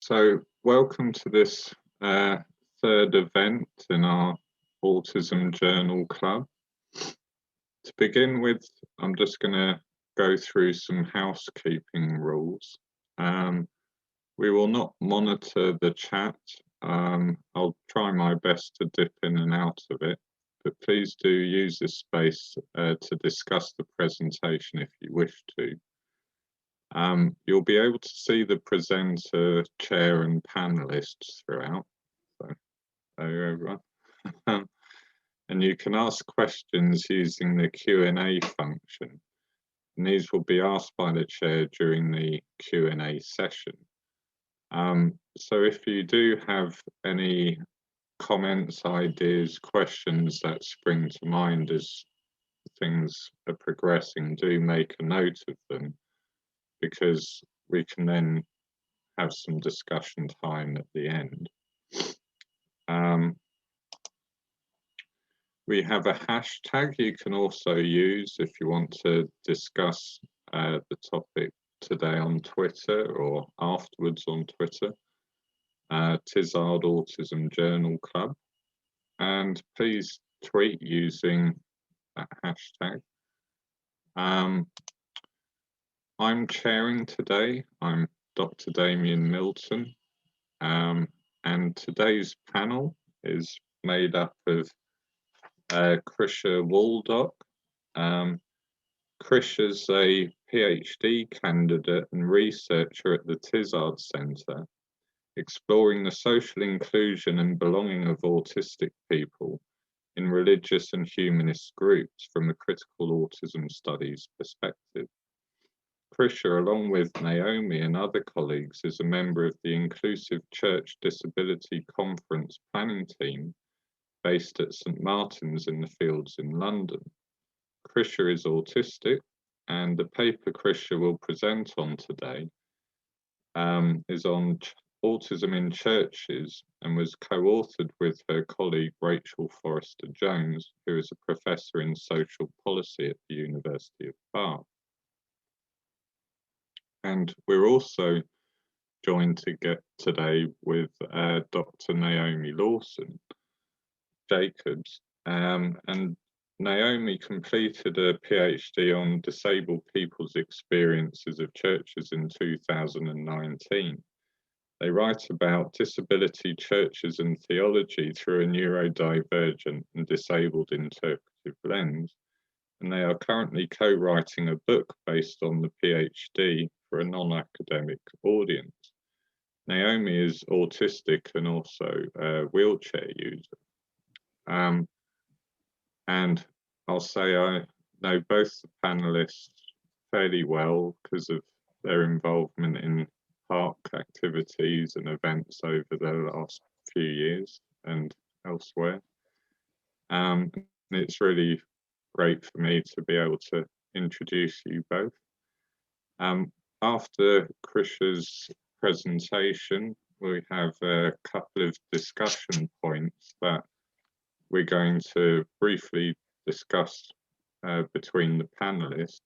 So welcome to this third event in our Autism Journal Club. To begin with, I'm just going to go through some housekeeping rules. We will not monitor the chat. I'll try my best to dip in and out of it, but please do use this space to discuss the presentation if you wish to. You'll be able to see the presenter, chair and panelists throughout. So, hello everyone. And you can ask questions using the Q&A function. And these will be asked by the chair during the Q&A session. So if you do have any comments, ideas, questions that spring to mind as things are progressing, do make a note of them, because we can then have some discussion time at the end. We have a hashtag you can also use if you want to discuss the topic today on Twitter or afterwards on Twitter. Tizard Autism Journal Club. And please tweet using that hashtag. I'm chairing today. I'm Dr. Damien Milton, and today's panel is made up of Krisha Waldock. Krisha's a PhD candidate and researcher at the Tizard Centre, exploring the social inclusion and belonging of autistic people in religious and humanist groups from a critical autism studies perspective. Krisha, along with Naomi and other colleagues, is a member of the Inclusive Church Disability Conference planning team based at St Martin's in the Fields in London. Krisha is autistic, and the paper Krisha will present on today is on autism in churches and was co-authored with her colleague Rachel Forrester Jones, who is a professor in social policy at the University of Bath. And we're also joined today with Dr. Naomi Lawson Jacobs, and Naomi completed a PhD on disabled people's experiences of churches in 2019. They write about disability, churches and theology through a neurodivergent and disabled interpretive lens, and they are currently co-writing a book based on the PhD for a non-academic audience. Naomi is autistic and also a wheelchair user. And I'll say I know both the panelists fairly well because of their involvement in park activities and events over the last few years and elsewhere. It's really great for me to be able to introduce you both. After Krisha's presentation, we have a couple of discussion points that we're going to briefly discuss between the panelists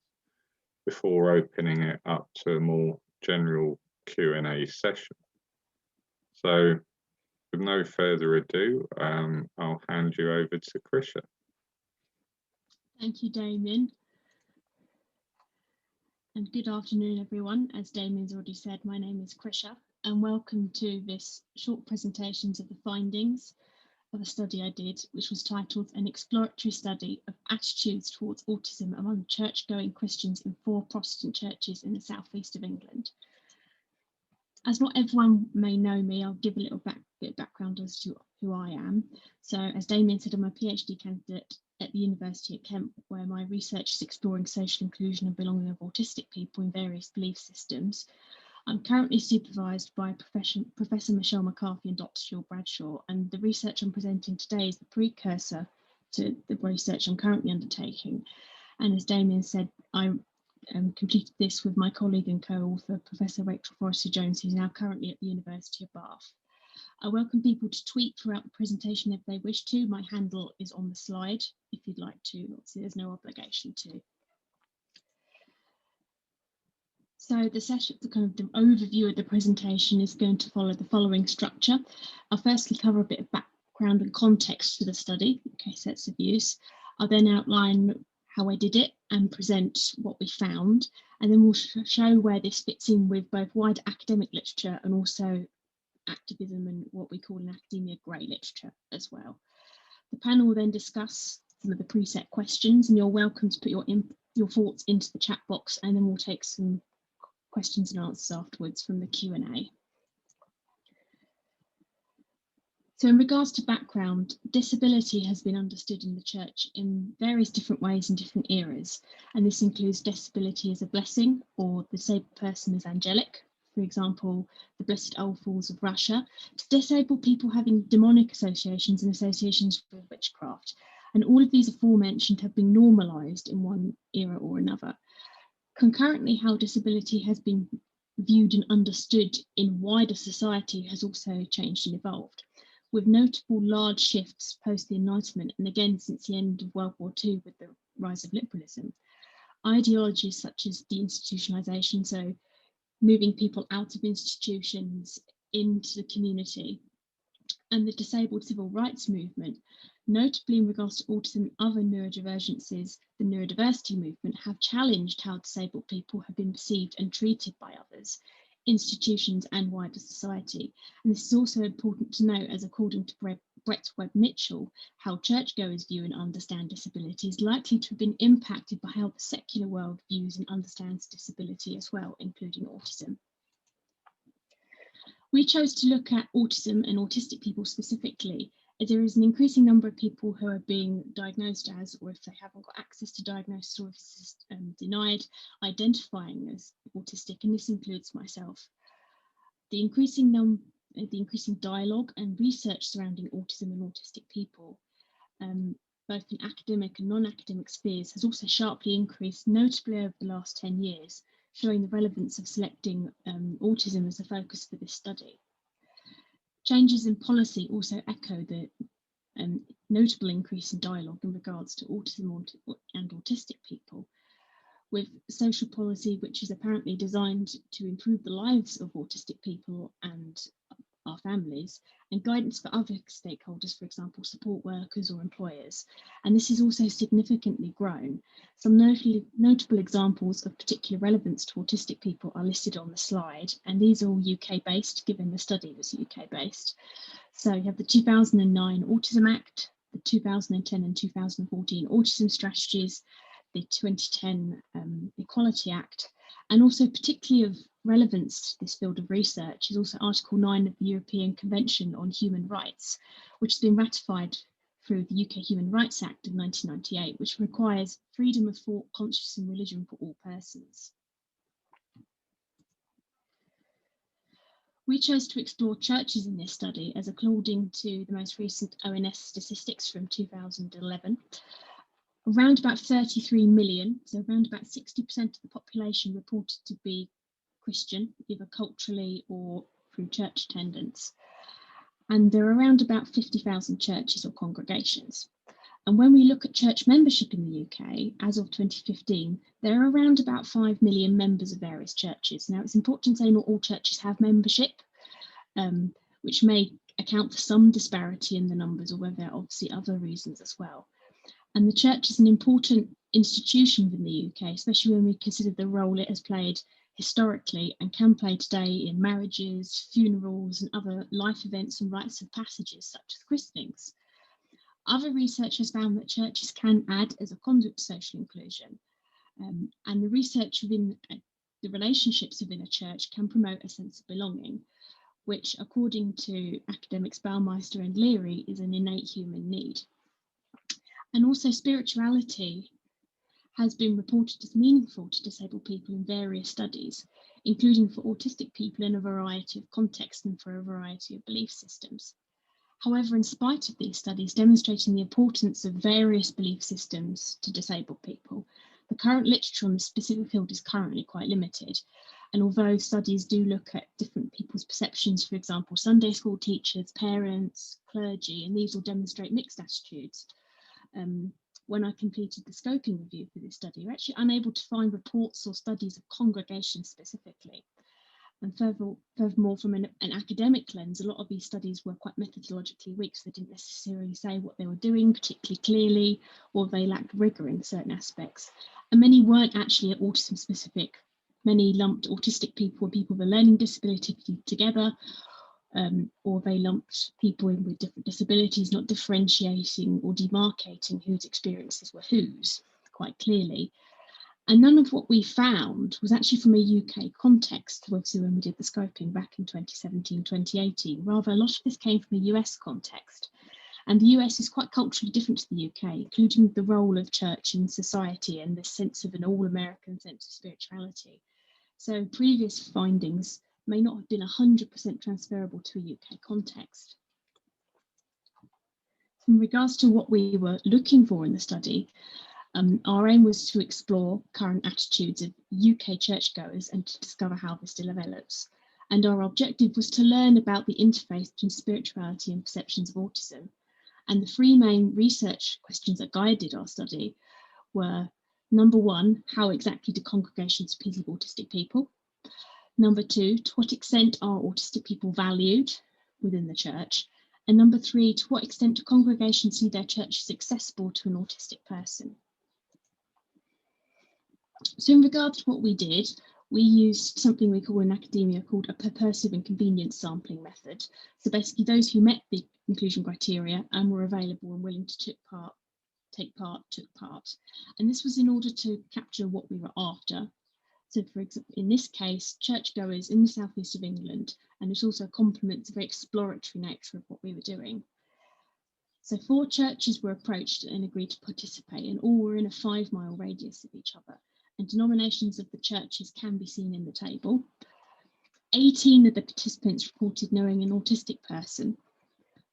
before opening it up to a more general Q&A session. So with no further ado, I'll hand you over to Krisha. Thank you, Damien. And good afternoon, everyone. As Damien's already said, my name is Krisha, and welcome to this short presentations of the findings of a study I did, which was titled An Exploratory Study of Attitudes Towards Autism Among Church-Going Christians in 4 Protestant Churches in the southeast of England. As not everyone may know me, I'll give a little bit of background as to who I am. So, as Damien said, I'm a PhD candidate at the University of Kent, where my research is exploring social inclusion and belonging of autistic people in various belief systems. I'm currently supervised by Professor Michelle McCarthy and Dr. Jill Bradshaw, and the research I'm presenting today is the precursor to the research I'm currently undertaking. And as Damien said, I completed this with my colleague and co-author, Professor Rachel Forrester Jones, who's now currently at the University of Bath. I welcome people to tweet throughout the presentation if they wish to. My handle is on the slide if you'd like to. Obviously, there's no obligation to. So the session, the overview of the presentation is going to follow the following structure. I'll firstly cover a bit of background and context for the study, okay, sets of views. I'll then outline how I did it and present what we found, and then we'll show where this fits in with both wider academic literature and also activism and what we call in academia grey literature as well. The panel will then discuss some of the preset questions, and you're welcome to put your thoughts into the chat box, and then we'll take some questions and answers afterwards from the Q&A. So in regards to background, disability has been understood in the church in various different ways in different eras, and this includes disability as a blessing or the disabled person as angelic, for example, the Blessed Old Fools of Russia, to disabled people having demonic associations and associations with witchcraft. And all of these aforementioned have been normalised in one era or another. Concurrently, how disability has been viewed and understood in wider society has also changed and evolved, with notable large shifts post the Enlightenment and again since the end of World War II with the rise of liberalism. Ideologies such as deinstitutionalisation, so moving people out of institutions into the community, and the disabled civil rights movement, notably in regards to autism and other neurodivergencies, the Neurodiversity Movement, have challenged how disabled people have been perceived and treated by others, institutions and wider society. And this is also important to note, as according to Brett Webb Mitchell, how churchgoers view and understand disability is likely to have been impacted by how the secular world views and understands disability as well, including autism. We chose to look at autism and autistic people specifically, as there is an increasing number of people who are being diagnosed as, or if they haven't got access to diagnosis or if it's denied, identifying as autistic, and this includes myself. The increasing dialogue and research surrounding autism and autistic people, both in academic and non-academic spheres, has also sharply increased, notably over the last 10 years, showing the relevance of selecting autism as a focus for this study. Changes in policy also echo the notable increase in dialogue in regards to autism and autistic people, with social policy which is apparently designed to improve the lives of autistic people and our families, and guidance for other stakeholders, for example, support workers or employers. And this has also significantly grown. Some notable examples of particular relevance to autistic people are listed on the slide, and these are all UK-based, given the study was UK-based. So you have the 2009 Autism Act, the 2010 and 2014 Autism Strategies, the 2010 Equality Act, and also particularly of relevance to this field of research is also Article 9 of the European Convention on Human Rights, which has been ratified through the UK Human Rights Act of 1998, which requires freedom of thought, conscience and religion for all persons. We chose to explore churches in this study as according to the most recent ONS statistics from 2011, around about 33 million, so around about 60% of the population reported to be Christian, either culturally or through church attendance. And there are around about 50,000 churches or congregations. And when we look at church membership in the UK, as of 2015, there are around about 5 million members of various churches. Now, it's important to say not all churches have membership, which may account for some disparity in the numbers, or whether there are obviously other reasons as well. And the church is an important institution within the UK, especially when we consider the role it has played historically and can play today in marriages, funerals and other life events and rites of passages such as christenings. Other research has found that churches can add as a conduit to social inclusion, and the research within the relationships within a church can promote a sense of belonging, which according to academics Baumeister and Leary is an innate human need. And also spirituality has been reported as meaningful to disabled people in various studies, including for autistic people in a variety of contexts and for a variety of belief systems. However, in spite of these studies demonstrating the importance of various belief systems to disabled people, the current literature on this specific field is currently quite limited. And although studies do look at different people's perceptions, for example, Sunday school teachers, parents, clergy, and these will demonstrate mixed attitudes, when I completed the scoping review for this study, we're actually unable to find reports or studies of congregations specifically. And furthermore, from an academic lens, a lot of these studies were quite methodologically weak, so they didn't necessarily say what they were doing particularly clearly, or they lacked rigour in certain aspects. And many weren't actually autism specific. Many lumped autistic people and people with a learning disability together, or they lumped people in with different disabilities, not differentiating or demarcating whose experiences were whose quite clearly. And none of what we found was actually from a UK context, obviously when we did the scoping back in 2017, 2018. Rather, a lot of this came from a US context. And the US is quite culturally different to the UK, including the role of church in society and this sense of an all-American sense of spirituality. So previous findings may not have been 100% transferable to a UK context. In regards to what we were looking for in the study, our aim was to explore current attitudes of UK churchgoers and to discover how this develops. And our objective was to learn about the interface between spirituality and perceptions of autism. And the three main research questions that guided our study were, number one, how exactly do congregations perceive autistic people? Number two, to what extent are autistic people valued within the church? And number three, to what extent do congregations see their churches accessible to an autistic person? So in regards to what we did, we used something we call in academia called a purposive and convenience sampling method. So basically those who met the inclusion criteria and were available and willing to take part, took part. And this was in order to capture what we were after. So for example, in this case, churchgoers in the southeast of England, and it also complements the very exploratory nature of what we were doing. So 4 churches were approached and agreed to participate, and all were in a 5-mile radius of each other. And denominations of the churches can be seen in the table. 18 of the participants reported knowing an autistic person,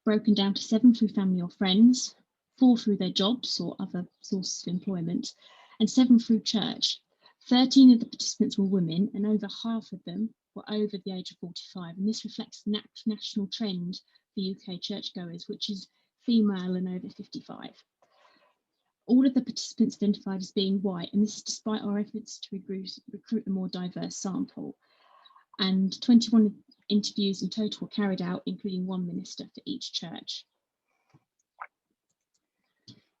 broken down to 7 through family or friends, 4 through their jobs or other sources of employment, and 7 through church. 13 of the participants were women, and over half of them were over the age of 45. And this reflects the national trend for UK churchgoers, which is female and over 55. All of the participants identified as being white, and this is despite our efforts to recruit a more diverse sample. And 21 interviews in total were carried out, including 1 minister for each church.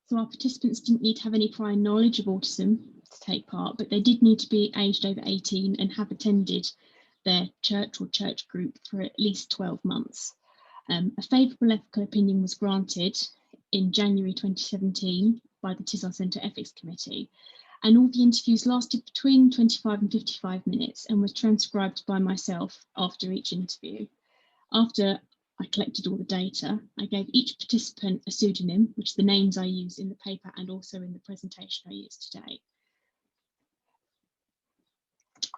So our participants didn't need to have any prior knowledge of autism to take part, but they did need to be aged over 18 and have attended their church or church group for at least 12 months. A favourable ethical opinion was granted in January 2017 by the Tizard Centre Ethics Committee, and all the interviews lasted between 25 and 55 minutes and was transcribed by myself after each interview. After I collected all the data, I gave each participant a pseudonym, which are the names I use in the paper and also in the presentation I use today.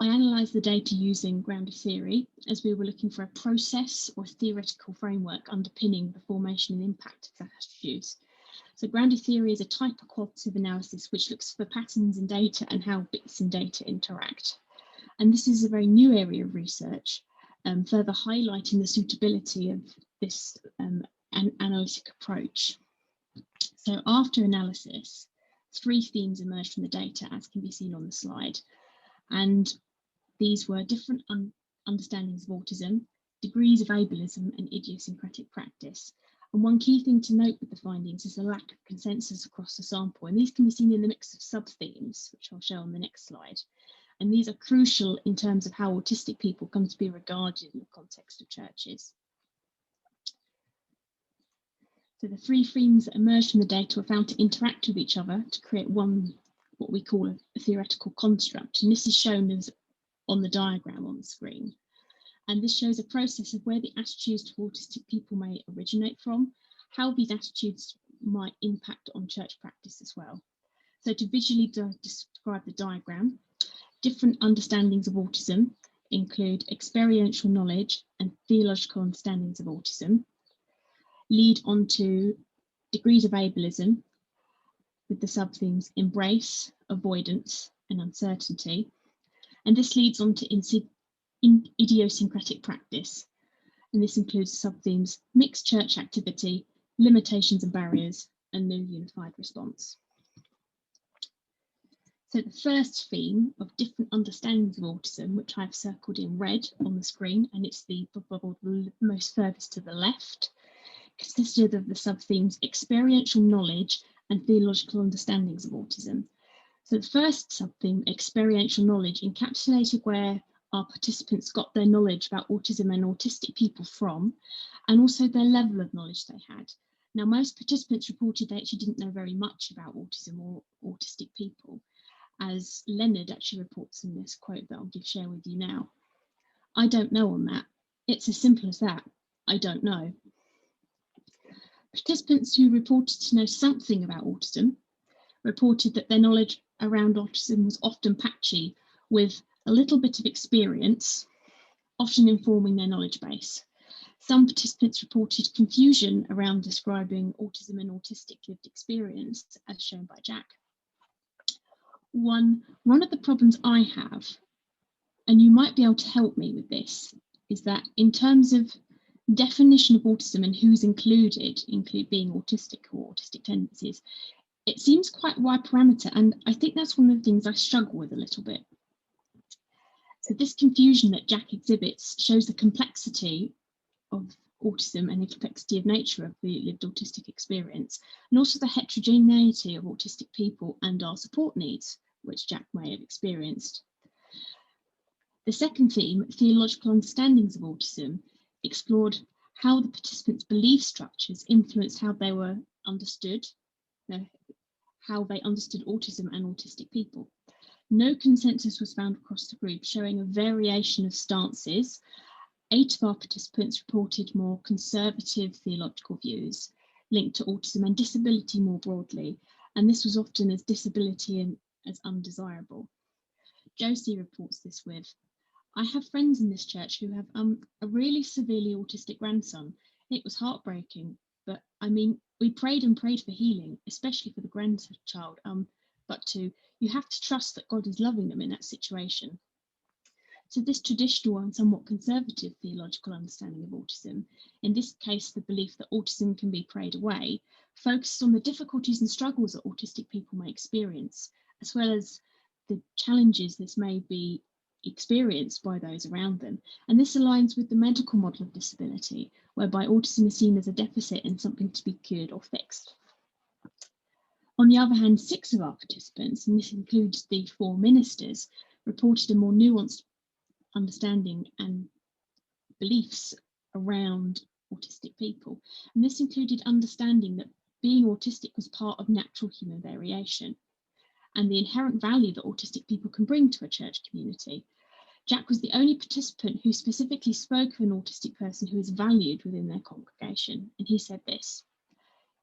I analysed the data using grounded theory, as we were looking for a process or theoretical framework underpinning the formation and impact of attitudes. So grounded theory is a type of qualitative analysis which looks for patterns in data and how bits in data interact. And this is a very new area of research, further highlighting the suitability of this analytic approach. So after analysis, 3 themes emerged from the data, as can be seen on the slide. And these were different understandings of autism, degrees of ableism, and idiosyncratic practice. And one key thing to note with the findings is the lack of consensus across the sample. And these can be seen in the mix of sub-themes, which I'll show on the next slide. And these are crucial in terms of how autistic people come to be regarded in the context of churches. So the 3 themes that emerged from the data were found to interact with each other to create what we call a theoretical construct. And this is shown as on the diagram on the screen. And this shows a process of where the attitudes to autistic people may originate from, how these attitudes might impact on church practice as well. So to visually describe the diagram, different understandings of autism include experiential knowledge and theological understandings of autism, lead on to degrees of ableism with the sub-themes embrace, avoidance, and uncertainty. And this leads on to idiosyncratic practice. And this includes sub-themes mixed church activity, limitations and barriers, and no unified response. So the first theme of different understandings of autism, which I've circled in red on the screen, and it's the bubble most furthest to the left, consisted of the sub-themes experiential knowledge and theological understandings of autism. So the first sub-theme, experiential knowledge, encapsulated where our participants got their knowledge about autism and autistic people from, and also their level of knowledge they had. Now, most participants reported they actually didn't know very much about autism or autistic people, as Leonard actually reports in this quote that I'll share with you now. I don't know on that. It's as simple as that. I don't know. Participants who reported to know something about autism reported that their knowledge around autism was often patchy, with a little bit of experience often informing their knowledge base. Some participants reported confusion around describing autism and autistic lived experience, as shown by Jack. One of the problems I have, and you might be able to help me with this, is that in terms of definition of autism and who's include being autistic or autistic tendencies, it seems quite wide parameter, and I think that's one of the things I struggle with a little bit. So this confusion that Jack exhibits shows the complexity of autism and the complexity of nature of the lived autistic experience, and also the heterogeneity of autistic people and our support needs, which Jack may have experienced. The second theme, theological understandings of autism, explored how the participants' belief structures influenced how they were understood, how they understood autism and autistic people. No consensus was found across the group, showing a variation of stances. 8 of our participants reported more conservative theological views linked to autism and disability more broadly, and this was often as disability and as undesirable. Josie reports this with, I have friends in this church who have a really severely autistic grandson. It was heartbreaking, but I mean, we prayed and prayed for healing, especially for the grandchild, but you have to trust that God is loving them in that situation. So this traditional and somewhat conservative theological understanding of autism, in this case the belief that autism can be prayed away, focuses on the difficulties and struggles that autistic people may experience, as well as the challenges this may be experienced by those around them. And this aligns with the medical model of disability, whereby autism is seen as a deficit and something to be cured or fixed. On the other hand, 6 of our participants, and this includes the 4 ministers, reported a more nuanced understanding and beliefs around autistic people. And this included understanding that being autistic was part of natural human variation and the inherent value that autistic people can bring to a church community. Jack was the only participant who specifically spoke of an autistic person who is valued within their congregation, and he said this: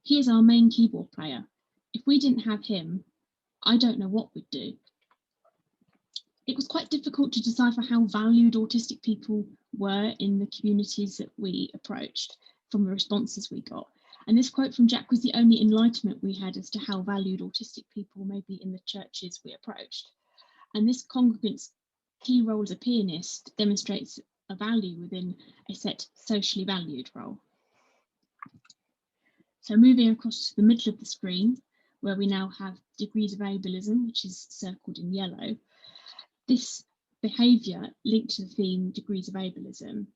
"He is our main keyboard player. If we didn't have him, I don't know what we'd do." It was quite difficult to decipher how valued autistic people were in the communities that we approached from the responses we got. And this quote from Jack was the only enlightenment we had as to how valued autistic people may be in the churches we approached. And this congregant's key role as a pianist demonstrates a value within a set socially valued role. So moving across to the middle of the screen, where we now have degrees of ableism, which is circled in yellow. This behaviour linked to the theme degrees of ableism,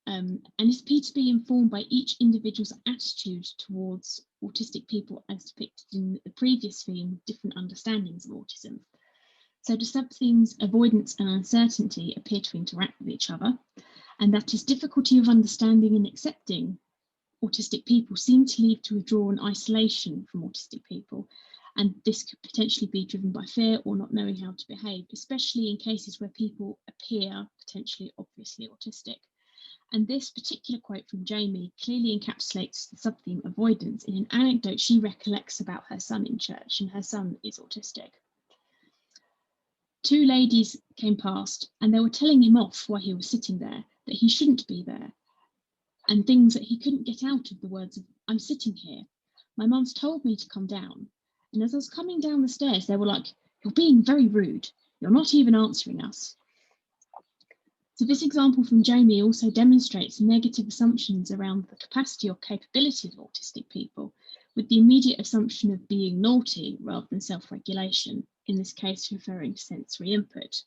and is appeared to be informed by each individual's attitude towards autistic people as depicted in the previous theme, different understandings of autism. So the sub-themes avoidance and uncertainty appear to interact with each other, and that is difficulty of understanding and accepting autistic people seem to lead to withdrawal and isolation from autistic people, and this could potentially be driven by fear or not knowing how to behave, especially in cases where people appear potentially obviously autistic. And this particular quote from Jamie clearly encapsulates the sub-theme avoidance in an anecdote she recollects about her son in church, and her son is autistic. 2 ladies came past and they were telling him off while he was sitting there, that he shouldn't be there, and things that he couldn't get out of the words of, "I'm sitting here. My mum's told me to come down." And as I was coming down the stairs, they were like, "You're being very rude. You're not even answering us." So this example from Jamie also demonstrates negative assumptions around the capacity or capabilities of autistic people, with the immediate assumption of being naughty rather than self-regulation in this case referring to sensory input.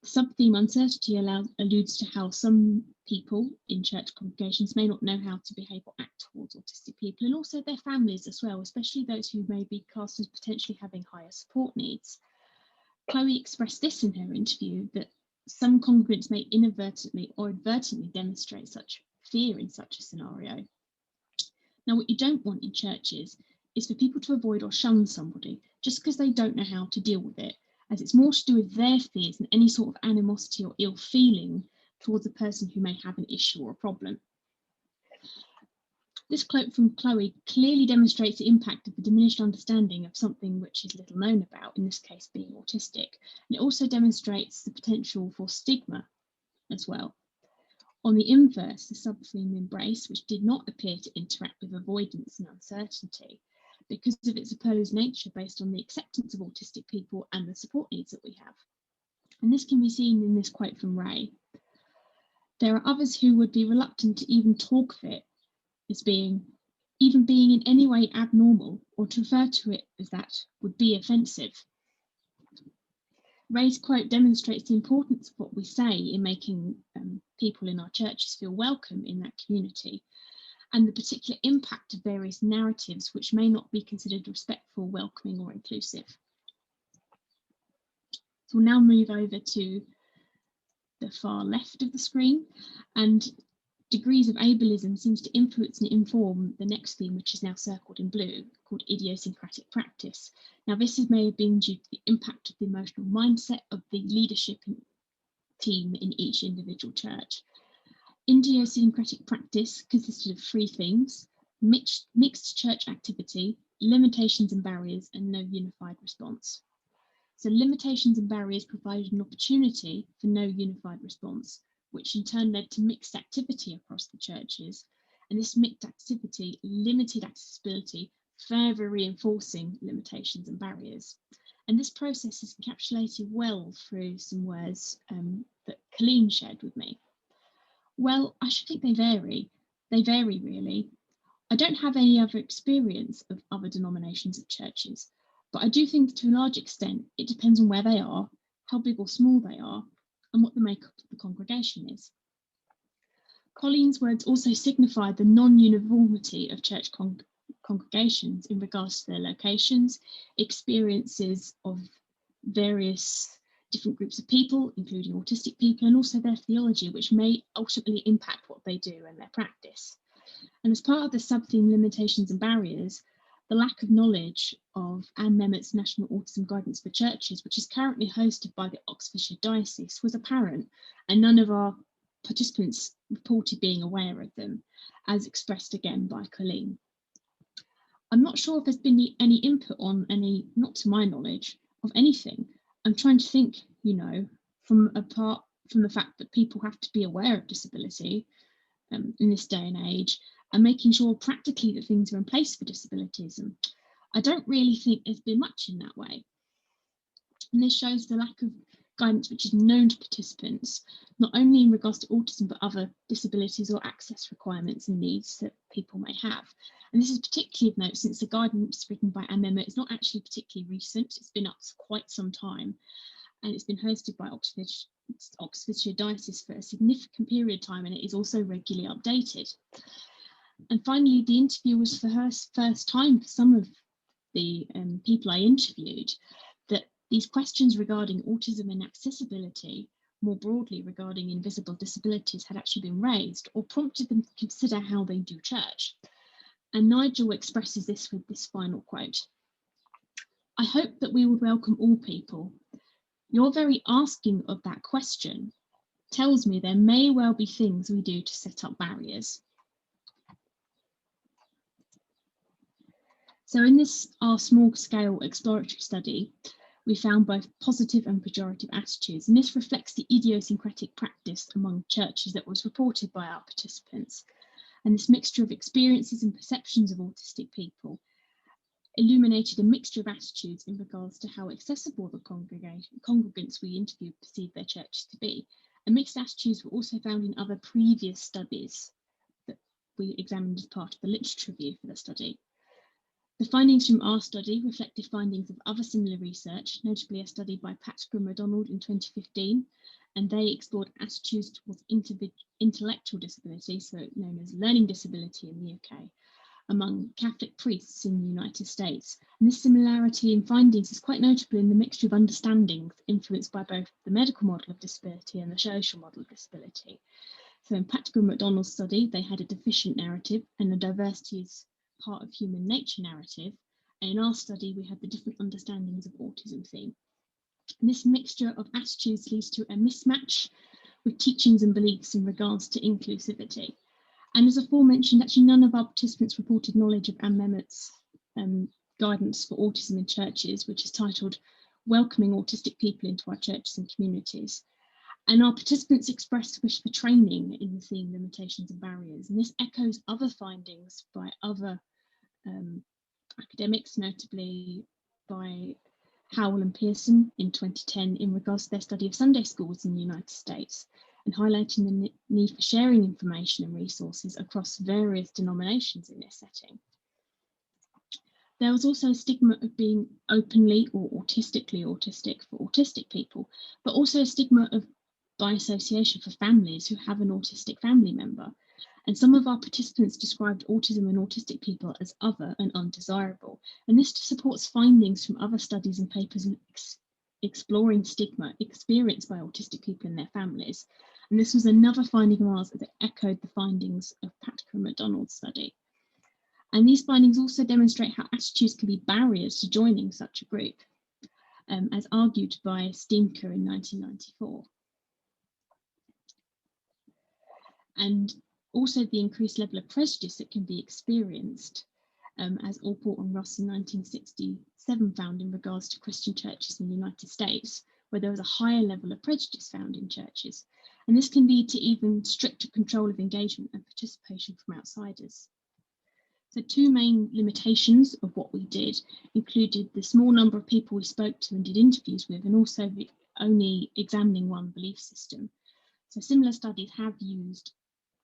The sub-theme uncertainty alludes to how some people in church congregations may not know how to behave or act towards autistic people, and also their families as well, especially those who may be cast as potentially having higher support needs. Chloe expressed this in her interview, that some congregants may inadvertently or advertently demonstrate such fear in such a scenario. Now, what you don't want in churches is for people to avoid or shun somebody just because they don't know how to deal with it, as it's more to do with their fears than any sort of animosity or ill feeling towards a person who may have an issue or a problem. This quote from Chloe clearly demonstrates the impact of the diminished understanding of something which is little known about, in this case being autistic. And it also demonstrates the potential for stigma as well. On the inverse, the sub-theme embrace, which did not appear to interact with avoidance and uncertainty because of its opposed nature based on the acceptance of autistic people and the support needs that we have. And this can be seen in this quote from Ray. There are others who would be reluctant to even talk of it as being in any way abnormal, or to refer to it as that would be offensive. Ray's quote demonstrates the importance of what we say in making people in our churches feel welcome in that community, and the particular impact of various narratives which may not be considered respectful, welcoming, or inclusive. So we'll now move over to the far left of the screen, and degrees of ableism seems to influence and inform the next theme, which is now circled in blue, called idiosyncratic practice. Now, this may have been due to the impact of the emotional mindset of the leadership team in each individual church. Idiosyncratic practice consisted of 3 themes: mixed church activity, limitations and barriers, and no unified response. So limitations and barriers provided an opportunity for no unified response, which in turn led to mixed activity across the churches. And this mixed activity limited accessibility, further reinforcing limitations and barriers. And this process is encapsulated well through some words that Colleen shared with me. Well, I should think they vary. They vary, really. I don't have any other experience of other denominations of churches, but I do think to a large extent it depends on where they are, how big or small they are, and what the makeup of the congregation is. Colleen's words also signify the non-uniformity of church congregations in regards to their locations, experiences of various different groups of people, including autistic people, and also their theology, which may ultimately impact what they do and their practice. And as part of the sub-theme limitations and barriers, the lack of knowledge of Anne Mehmet's National Autism Guidance for Churches, which is currently hosted by the Oxfordshire Diocese, was apparent, and none of our participants reported being aware of them, as expressed again by Colleen. I'm not sure if there's been any input on any, not to my knowledge, of anything. I'm trying to think, apart from the fact that people have to be aware of disability in this day and age, and making sure practically that things are in place for disabilities. And I don't really think there's been much in that way. And this shows the lack of guidance which is known to participants, not only in regards to autism, but other disabilities or access requirements and needs that people may have. And this is particularly of note since the guidance written by Anne Mehmet is not actually particularly recent. It's been up for quite some time, and it's been hosted by Oxfordshire Diocese for a significant period of time, and it is also regularly updated. And finally, the interview was for her first time for some of the people I interviewed, that these questions regarding autism and accessibility, more broadly regarding invisible disabilities, had actually been raised or prompted them to consider how they do church. And Nigel expresses this with this final quote: "I hope that we would welcome all people. Your very asking of that question tells me there may well be things we do to set up barriers." So in this, our small-scale exploratory study, we found both positive and pejorative attitudes, and this reflects the idiosyncratic practice among churches that was reported by our participants. And this mixture of experiences and perceptions of autistic people illuminated a mixture of attitudes in regards to how accessible the congregants we interviewed perceived their churches to be. And mixed attitudes were also found in other previous studies that we examined as part of the literature review for the study. The findings from our study reflected findings of other similar research, notably a study by Patrick and MacDonald in 2015, and they explored attitudes towards intellectual disability, so known as learning disability in the UK, among Catholic priests in the United States. And this similarity in findings is quite notable in the mixture of understandings influenced by both the medical model of disability and the social model of disability. So in Patrick and MacDonald's study, they had a deficient narrative and the diversity is part of human nature narrative. And in our study, we had the different understandings of autism theme. And this mixture of attitudes leads to a mismatch with teachings and beliefs in regards to inclusivity. And as aforementioned, actually none of our participants reported knowledge of Anne Mehmet's guidance for autism in churches, which is titled Welcoming Autistic People into Our Churches and Communities. And our participants expressed wish for training in the theme limitations and barriers. And this echoes other findings by other academics, notably by Howell and Pearson in 2010 in regards to their study of Sunday schools in the United States, and highlighting the need for sharing information and resources across various denominations in this setting. There was also a stigma of being openly or autistically autistic for autistic people, but also a stigma of by association for families who have an autistic family member. And some of our participants described autism and autistic people as other and undesirable. And this supports findings from other studies and papers exploring stigma experienced by autistic people and their families. And this was another finding of ours that echoed the findings of Patrick and MacDonald's study. And these findings also demonstrate how attitudes can be barriers to joining such a group, as argued by Stinker in 1994. And also the increased level of prejudice that can be experienced, as Allport and Ross in 1967 found in regards to Christian churches in the United States, where there was a higher level of prejudice found in churches. And this can lead to even stricter control of engagement and participation from outsiders. So two main limitations of what we did included the small number of people we spoke to and did interviews with, and also only examining one belief system. So similar studies have used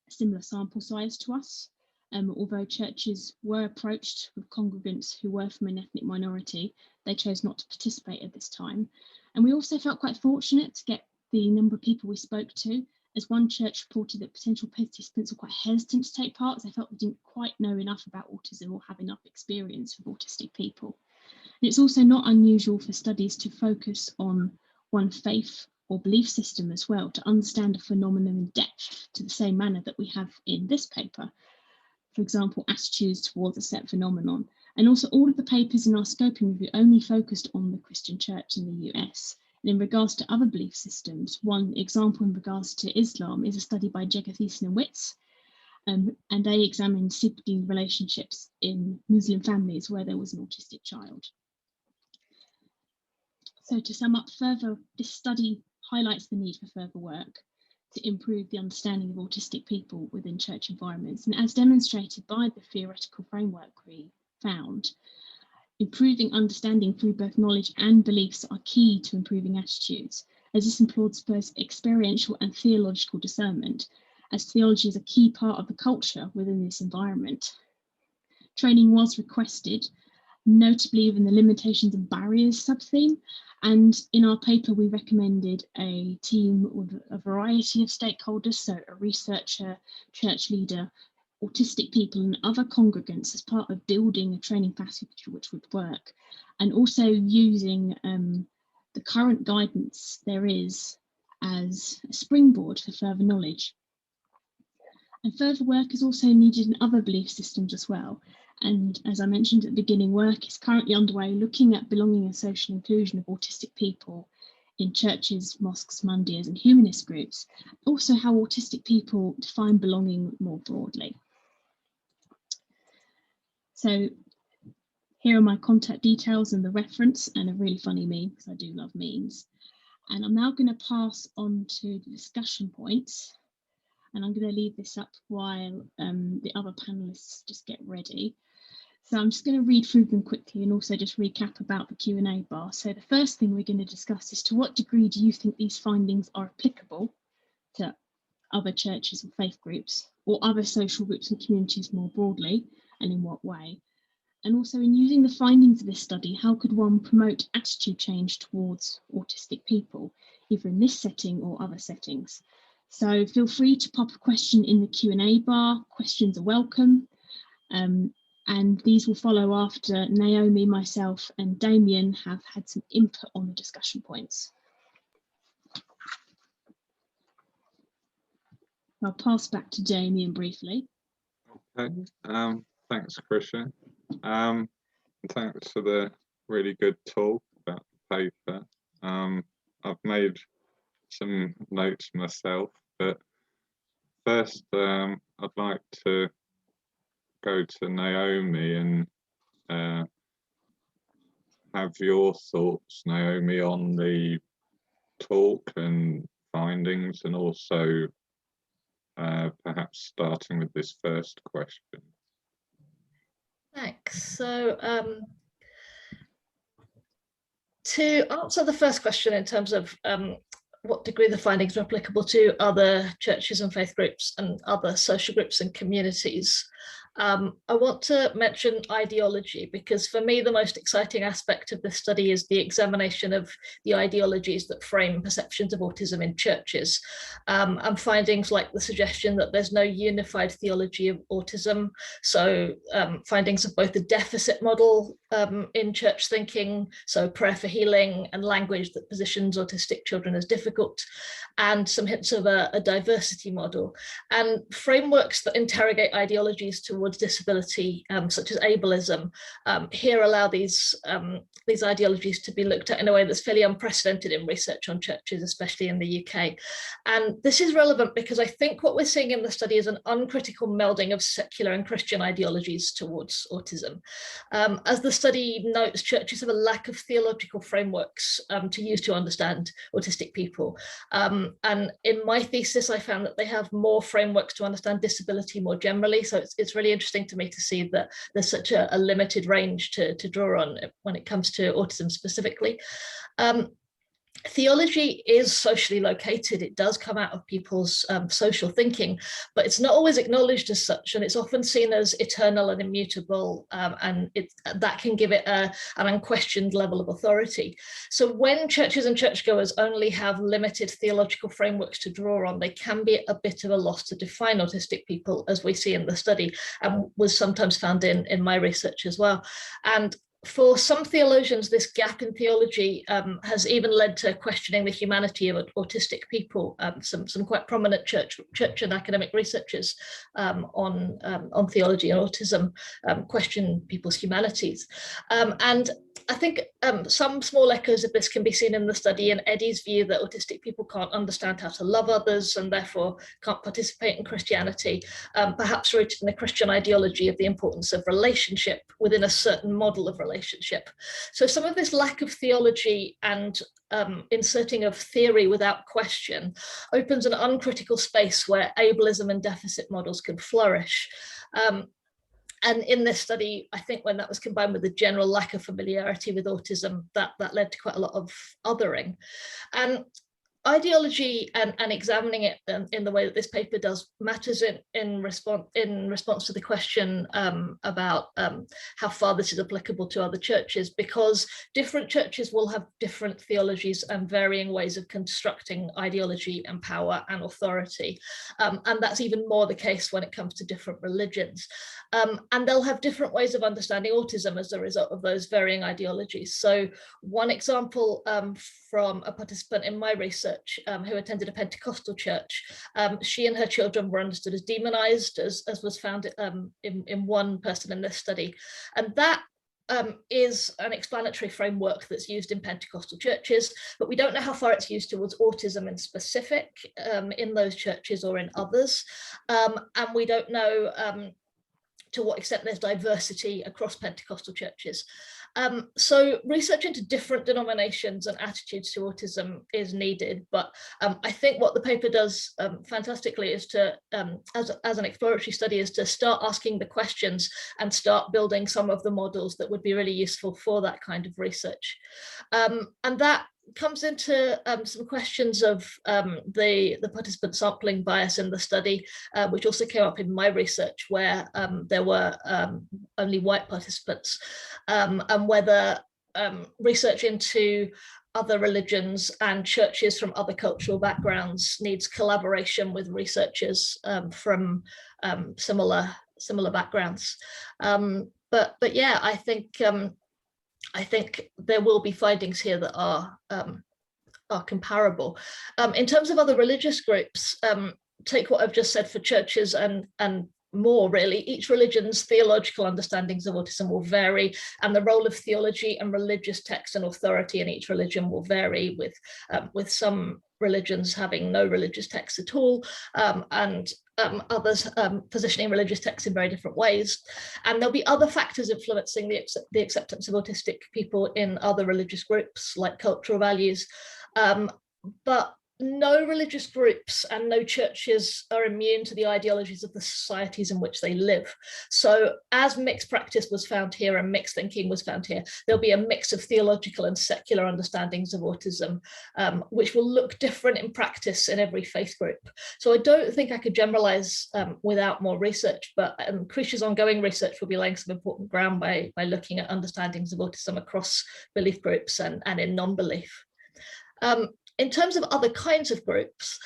a similar sample size to us, although churches were approached with congregants who were from an ethnic minority, they chose not to participate at this time. And we also felt quite fortunate to get the number of people we spoke to, as one church reported that potential participants were quite hesitant to take part, as they felt they didn't quite know enough about autism or have enough experience with autistic people. And it's also not unusual for studies to focus on one faith or belief system as well, to understand a phenomenon in depth to the same manner that we have in this paper. For example, attitudes towards a set phenomenon. And also all of the papers in our scoping review only focused on the Christian church in the US. And in regards to other belief systems, one example in regards to Islam is a study by Jegathesan and Witz, and they examined sibling relationships in Muslim families where there was an autistic child. So to sum up further, this study highlights the need for further work to improve the understanding of autistic people within church environments. And as demonstrated by the theoretical framework we found, improving understanding through both knowledge and beliefs are key to improving attitudes, as this employs both experiential and theological discernment, as theology is a key part of the culture within this environment. Training was requested, notably within the limitations and barriers subtheme, and in our paper we recommended a team with a variety of stakeholders, so a researcher, church leader, autistic people and other congregants as part of building a training package which would work, and also using the current guidance there is as a springboard for further knowledge. And further work is also needed in other belief systems as well. And as I mentioned at the beginning, work is currently underway looking at belonging and social inclusion of autistic people in churches, mosques, mandirs and humanist groups, also how autistic people define belonging more broadly. So here are my contact details and the reference, and a really funny meme, because I do love memes. And I'm now going to pass on to the discussion points, and I'm going to leave this up while the other panelists just get ready. So I'm just going to read through them quickly and also just recap about the Q&A bar. So the first thing we're going to discuss is, to what degree do you think these findings are applicable to other churches and faith groups or other social groups and communities more broadly, and in what way? And also, in using the findings of this study, how could one promote attitude change towards autistic people, either in this setting or other settings? So feel free to pop a question in the Q&A bar. Questions are welcome. And these will follow after Naomi, myself and Damien have had some input on the discussion points. I'll pass back to Damien briefly. Okay, thanks, Krisha. Thanks for the really good talk about the paper. I've made some notes myself, but first I'd like to go to Naomi and have your thoughts, Naomi, on the talk and findings, and also perhaps starting with this first question. Thanks. So to answer the first question in terms of what degree the findings are applicable to other churches and faith groups and other social groups and communities, I want to mention ideology, because for me the most exciting aspect of this study is the examination of the ideologies that frame perceptions of autism in churches, and findings like the suggestion that there's no unified theology of autism. So findings of both the deficit model in church thinking, so prayer for healing and language that positions autistic children as difficult, and some hints of a diversity model, and frameworks that interrogate ideologies towards disability, such as ableism, here allow these ideologies to be looked at in a way that's fairly unprecedented in research on churches, especially in the UK. And this is relevant because I think what we're seeing in the study is an uncritical melding of secular and Christian ideologies towards autism. As the study notes, churches have a lack of theological frameworks to use to understand autistic people. And in my thesis, I found that they have more frameworks to understand disability more generally. So it's really interesting to me to see that there's such a limited range to draw on when it comes to autism specifically. Theology is socially located. It does come out of people's social thinking, but it's not always acknowledged as such, and it's often seen as eternal and immutable, and that can give it an unquestioned level of authority. So when churches and churchgoers only have limited theological frameworks to draw on, they can be a bit of a loss to define autistic people, as we see in the study, and was sometimes found in my research as well. And for some theologians, this gap in theology has even led to questioning the humanity of autistic people. Some quite prominent church and academic researchers on theology and autism question people's humanities. And I think some small echoes of this can be seen in the study, in Eddie's view that autistic people can't understand how to love others and therefore can't participate in Christianity, perhaps rooted in the Christian ideology of the importance of relationship within a certain model of relationship. So some of this lack of theology and inserting of theory without question opens an uncritical space where ableism and deficit models can flourish. And in this study, I think when that was combined with the general lack of familiarity with autism, that led to quite a lot of othering. And ideology and examining it in the way that this paper does matters in response to the question about how far this is applicable to other churches, because different churches will have different theologies and varying ways of constructing ideology and power and authority. And that's even more the case when it comes to different religions. And they'll have different ways of understanding autism as a result of those varying ideologies. So one example from a participant in my research who attended a Pentecostal church, she and her children were understood as demonized, as was found in one person in this study. And that is an explanatory framework that's used in Pentecostal churches, but we don't know how far it's used towards autism in specific in those churches or in others. And we don't know to what extent there's diversity across Pentecostal churches. So research into different denominations and attitudes to autism is needed, but I think what the paper does fantastically is to, as an exploratory study, is to start asking the questions and start building some of the models that would be really useful for that kind of research. And that comes into some questions of the participant sampling bias in the study, which also came up in my research, where there were only white participants, and whether research into other religions and churches from other cultural backgrounds needs collaboration with researchers from similar backgrounds. But yeah, I think there will be findings here that are comparable. In terms of other religious groups, take what I've just said for churches and more really, each religion's theological understandings of autism will vary, and the role of theology and religious text and authority in each religion will vary, with some religions having no religious text at all, and others positioning religious texts in very different ways. And there'll be other factors influencing the acceptance of autistic people in other religious groups, like cultural values. But no religious groups and no churches are immune to the ideologies of the societies in which they live. So as mixed practice was found here and mixed thinking was found here, there'll be a mix of theological and secular understandings of autism, which will look different in practice in every faith group. So I don't think I could generalize without more research, but Krisha's ongoing research will be laying some important ground by looking at understandings of autism across belief groups and in non-belief. In terms of other kinds of groups,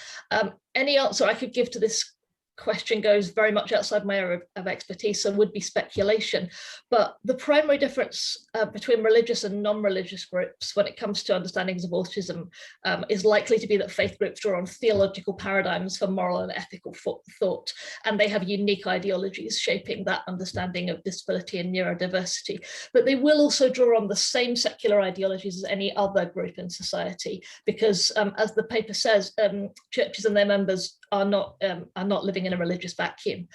any answer I could give to this question goes very much outside my area of expertise and would be speculation. But the primary difference between religious and non-religious groups when it comes to understandings of autism is likely to be that faith groups draw on theological paradigms for moral and ethical thought, and they have unique ideologies shaping that understanding of disability and neurodiversity. But they will also draw on the same secular ideologies as any other group in society, because as the paper says, churches and their members are not living in a religious vacuum.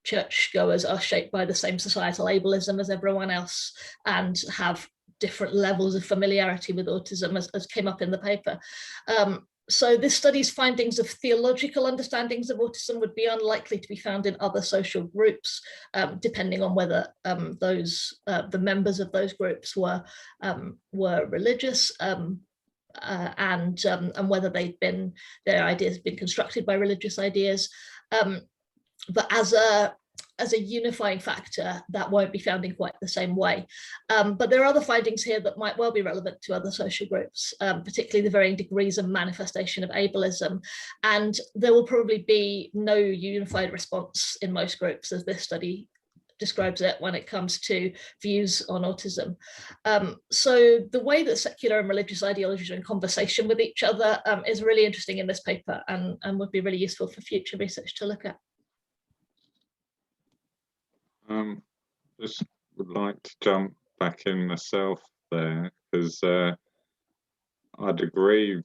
Churchgoers are shaped by the same societal ableism as everyone else and have different levels of familiarity with autism, as came up in the paper. So this study's findings of theological understandings of autism would be unlikely to be found in other social groups, depending on whether the members of those groups were religious, and whether their ideas had been constructed by religious ideas. But as a unifying factor, that won't be found in quite the same way. But there are other findings here that might well be relevant to other social groups, particularly the varying degrees of manifestation of ableism. And there will probably be no unified response in most groups, as this study describes it, when it comes to views on autism. So the way that secular and religious ideologies are in conversation with each other is really interesting in this paper, and would be really useful for future research to look at. Just would like to jump back in myself there, because I'd agree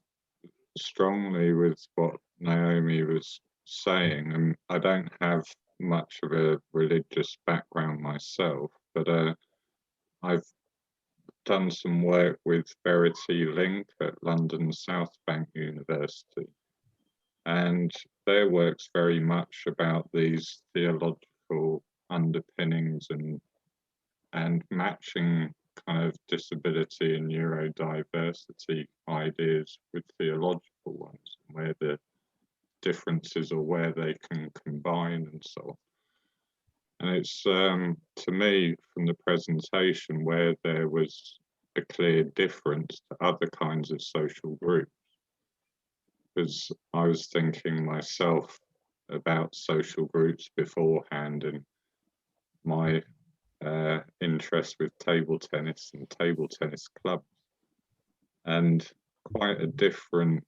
strongly with what Naomi was saying, and I don't have much of a religious background myself, but I've done some work with Verity Link at London South Bank University, and their work's very much about these theological underpinnings and matching kind of disability and neurodiversity ideas with theological ones, where the differences or where they can combine and so on. And it's to me, from the presentation, where there was a clear difference to other kinds of social groups, because I was thinking myself about social groups beforehand, and my interest with table tennis and table tennis clubs, and quite a different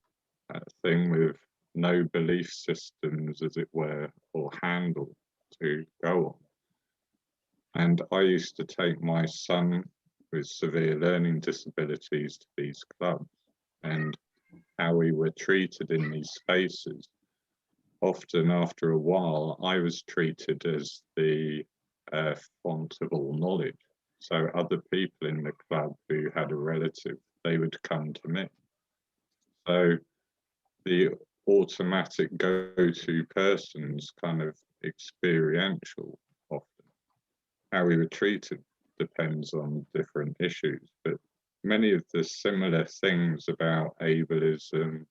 thing with no belief systems, as it were, or handle to go on. And I used to take my son with severe learning disabilities to these clubs, and how we were treated in these spaces. Often after a while, I was treated as the font of all knowledge. So other people in the club who had a relative, they would come to me. So the automatic go-to person's kind of experiential. Often how we were treated depends on different issues, but many of the similar things about ableism,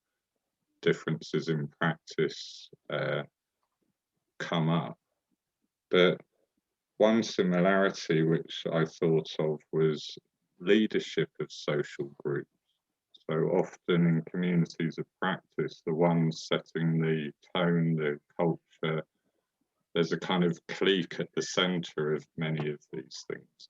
differences in practice come up. But one similarity which I thought of was leadership of social groups. So often in communities of practice, the ones setting the tone, the culture, there's a kind of clique at the centre of many of these things.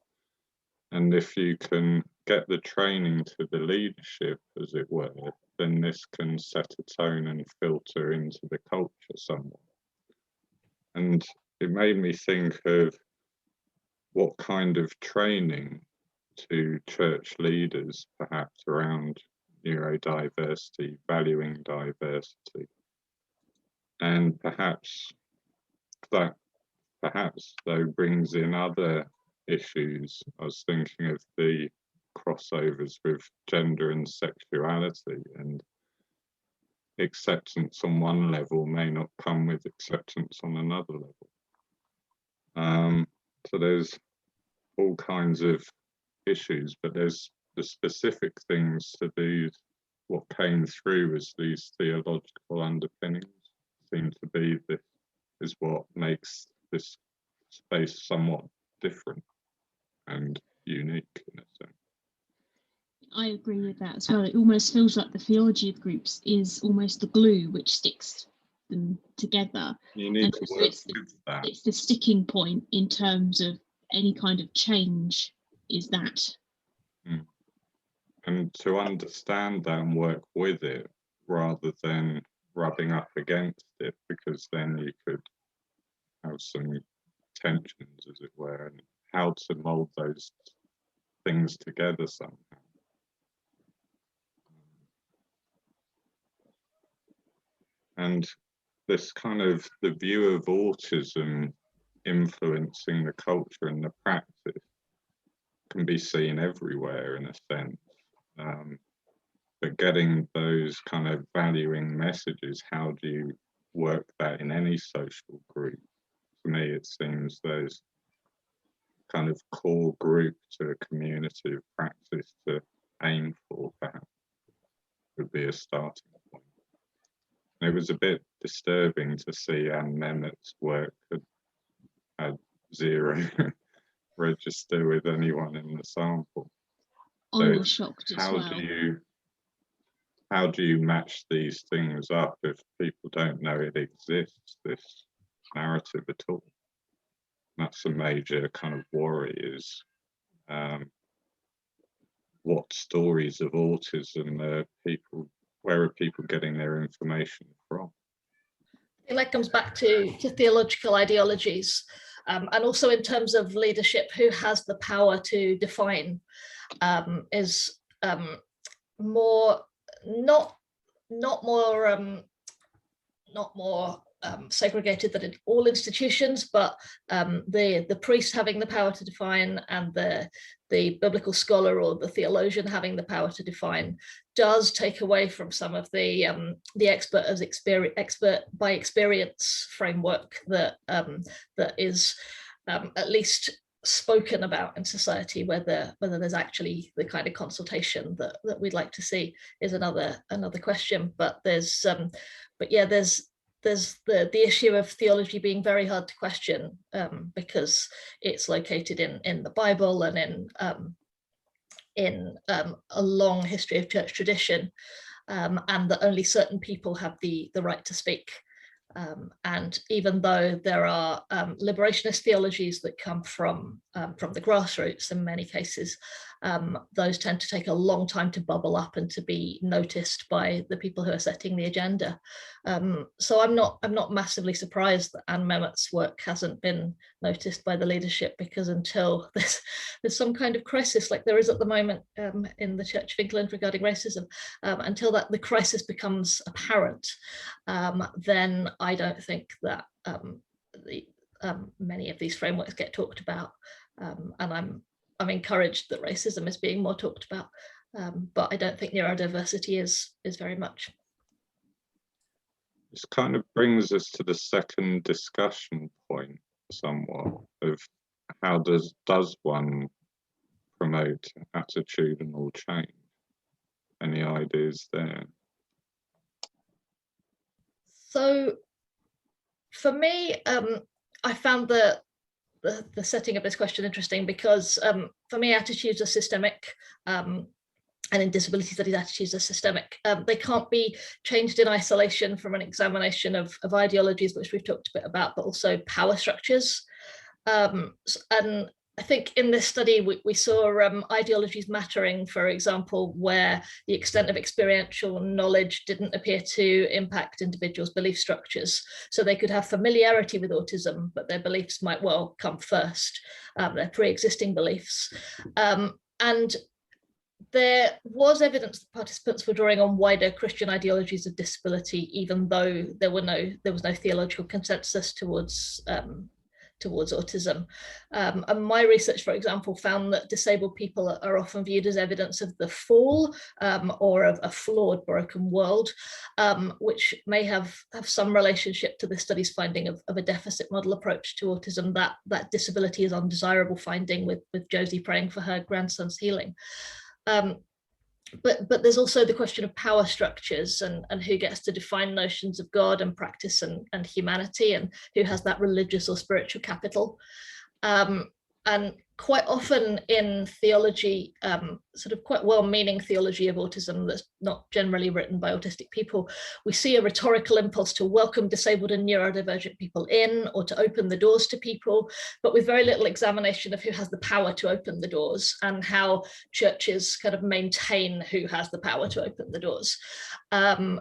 And if you can get the training to the leadership, as it were, then this can set a tone and filter into the culture somewhat. And it made me think of what kind of training to church leaders, perhaps around neurodiversity, valuing diversity, and perhaps that though brings in other issues. I was thinking of the crossovers with gender and sexuality, and acceptance on one level may not come with acceptance on another level. So there's all kinds of issues, but there's the specific things to these, what came through as these theological underpinnings seem to be this is what makes this space somewhat different and unique in a sense. I agree with that as well. It almost feels like the theology of groups is almost the glue which sticks them together. You need to work with that. It's the sticking point in terms of any kind of change, is that. And to understand that and work with it rather than rubbing up against it, because then you could have some tensions, as it were, and how to mold those things together somehow. And this kind of the view of autism influencing the culture and the practice can be seen everywhere in a sense. But getting those kind of valuing messages, how do you work that in any social group? For me, it seems those kind of core group to a community of practice to aim for, perhaps, would be a starting point. And it was a bit disturbing to see Anne Mehmet's work had 0 register with anyone in the sample. I was shocked as well. How do you match these things up if people don't know it exists, this narrative at all? That's a major kind of worry, is what stories of autism where are people getting their information from? I think that comes back to theological ideologies, and also in terms of leadership, who has the power to define is more not more segregated than in all institutions, but the priest having the power to define and the biblical scholar or the theologian having the power to define does take away from some of the expert by experience framework that is at least spoken about in society. Whether there's actually the kind of consultation that we'd like to see is another question. But there's the issue of theology being very hard to question because it's located in the Bible and in a long history of church tradition, and that only certain people have the right to speak. And even though there are liberationist theologies that come from the grassroots in many cases, those tend to take a long time to bubble up and to be noticed by the people who are setting the agenda. So I'm not massively surprised that Anne Mehmet's work hasn't been noticed by the leadership, because until there's some kind of crisis like there is at the moment in the Church of England regarding racism, until the crisis becomes apparent, then I don't think that many of these frameworks get talked about, and I'm encouraged that racism is being more talked about, but I don't think neurodiversity is very much. This kind of brings us to the second discussion point somewhat of how does one promote attitudinal change? Any ideas there? So for me, I found that the setting of this question interesting because for me, attitudes are systemic. And in disability studies, attitudes are systemic. They can't be changed in isolation from an examination of ideologies, which we've talked a bit about, but also power structures. And I think in this study, we saw ideologies mattering, for example, where the extent of experiential knowledge didn't appear to impact individuals' belief structures. So they could have familiarity with autism, but their beliefs might well come first, their pre-existing beliefs. And there was evidence that participants were drawing on wider Christian ideologies of disability, even though there was no theological consensus towards autism. And my research, for example, found that disabled people are often viewed as evidence of the fall or of a flawed, broken world, which may have some relationship to the study's finding of a deficit model approach to autism, that disability is undesirable finding with Josie praying for her grandson's healing. But there's also the question of power structures and who gets to define notions of God and practice and humanity, and who has that religious or spiritual capital. And quite often in theology, sort of quite well-meaning theology of autism that's not generally written by autistic people, we see a rhetorical impulse to welcome disabled and neurodivergent people in, or to open the doors to people, but with very little examination of who has the power to open the doors and how churches kind of maintain who has the power to open the doors. And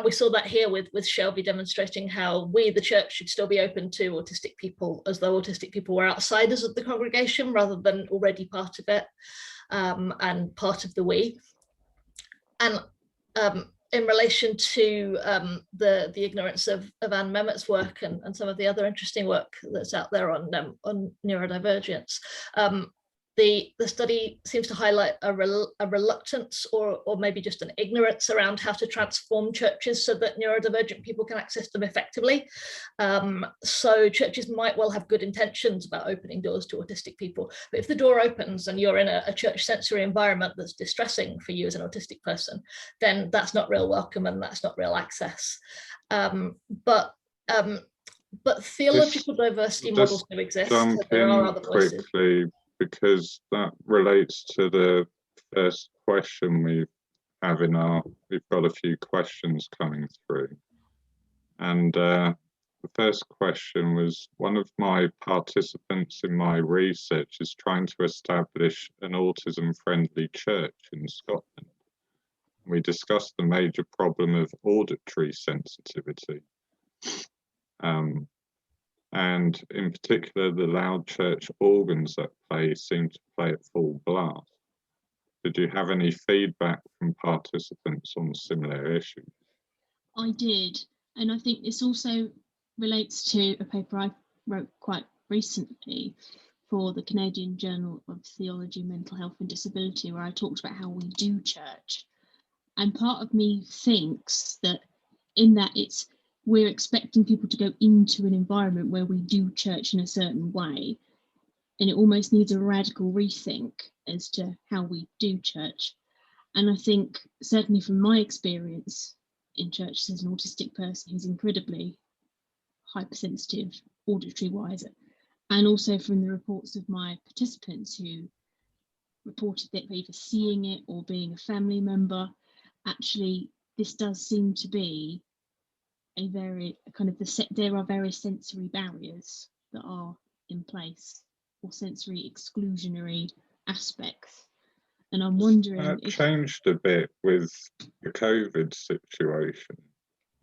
we saw that here with Shelby demonstrating how we, the church, should still be open to autistic people, as though autistic people were outsiders of the congregation rather than already part of it, and part of the we. And in relation to the ignorance of Anne Mehmet's work and some of the other interesting work that's out there on neurodivergence, the study seems to highlight a reluctance or maybe just an ignorance around how to transform churches so that neurodivergent people can access them effectively. So churches might well have good intentions about opening doors to autistic people, but if the door opens and you're in a church sensory environment that's distressing for you as an autistic person, then that's not real welcome and that's not real access. But theological diversity models do exist. Jump there in are other voices. quickly, because that relates to the first question we've got a few questions coming through. And the first question was, one of my participants in my research is trying to establish an autism-friendly church in Scotland. We discussed the major problem of auditory sensitivity. And in particular, the loud church organs that seem to play at full blast. Did you have any feedback from participants on similar issues? I did, and I think this also relates to a paper I wrote quite recently for the Canadian Journal of Theology, Mental Health and Disability, where I talked about how we do church. And part of me thinks that in that we're expecting people to go into an environment where we do church in a certain way, and it almost needs a radical rethink as to how we do church. And I think certainly from my experience in church as an autistic person who's incredibly hypersensitive auditory wise, and also from the reports of my participants who reported that they're either seeing it or being a family member, actually this does seem to be a very kind of there are various sensory barriers that are in place, or sensory exclusionary aspects. And I'm wondering if changed a bit with the COVID situation,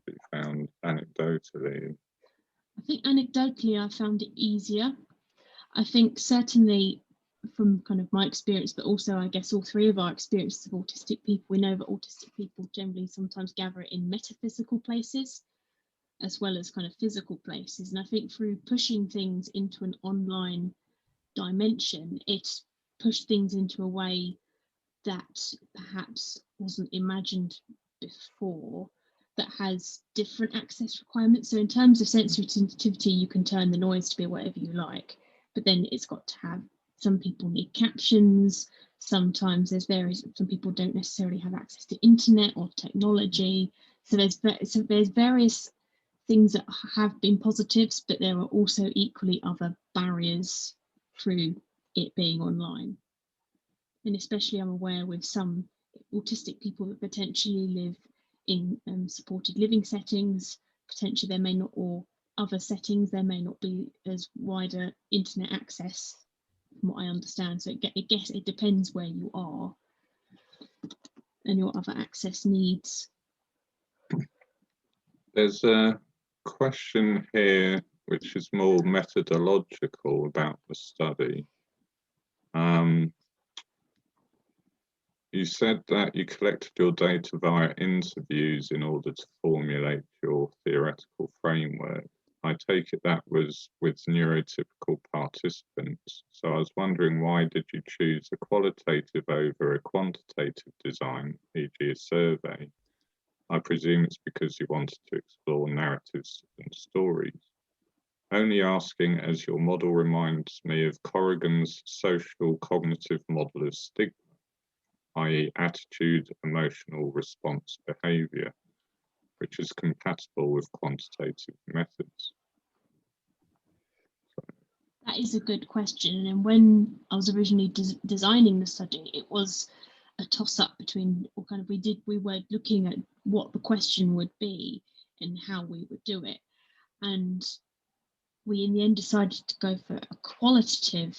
you found anecdotally. I think anecdotally I found it easier. I think certainly from kind of my experience, but also I guess all three of our experiences of autistic people, we know that autistic people generally sometimes gather in metaphysical places as well as kind of physical places. And I think through pushing things into an online dimension, it pushed things into a way that perhaps wasn't imagined before, that has different access requirements. So in terms of sensory sensitivity, you can turn the noise to be whatever you like, but then it's got to have, some people need captions, sometimes some people don't necessarily have access to internet or technology. So there's various things that have been positives, but there are also equally other barriers through it being online. And especially I'm aware with some autistic people that potentially live in supported living settings, potentially there may not, or other settings, there may not be as wider internet access, from what I understand. So I guess it depends where you are and your other access needs. There's a question here which is more methodological about the study. You said that you collected your data via interviews in order to formulate your theoretical framework. I take it that was with neurotypical participants. So I was wondering, why did you choose a qualitative over a quantitative design, e.g. a survey? I presume it's because you wanted to explore narratives and stories. Only asking, as your model reminds me of Corrigan's social cognitive model of stigma, i.e. attitude, emotional response behaviour, which is compatible with quantitative methods. That is a good question. And when I was originally designing the study, it was a toss-up between, or kind of, we were looking at what the question would be and how we would do it. And we in the end decided to go for a qualitative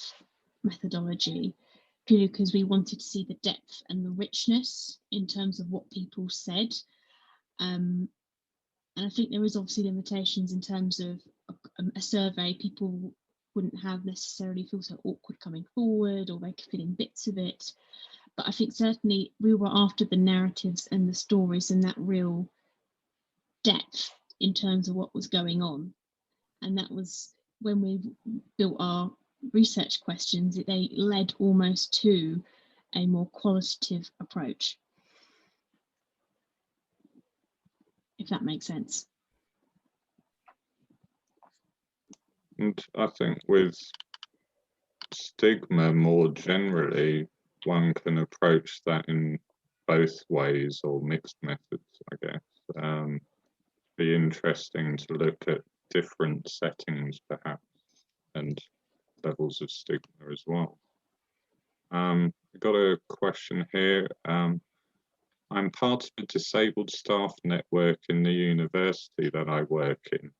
methodology, purely because we wanted to see the depth and the richness in terms of what people said. And I think there is obviously limitations in terms of a survey. People wouldn't have necessarily feel so awkward coming forward, or they could fit in bits of it. But I think certainly we were after the narratives and the stories and that real depth in terms of what was going on. And that was when we built our research questions, they led almost to a more qualitative approach, if that makes sense. And I think with stigma more generally, one can approach that in both ways, or mixed methods, I guess. Be interesting to look at different settings perhaps, and levels of stigma as well. I've got a question here. I'm part of a disabled staff network in the university that I work in.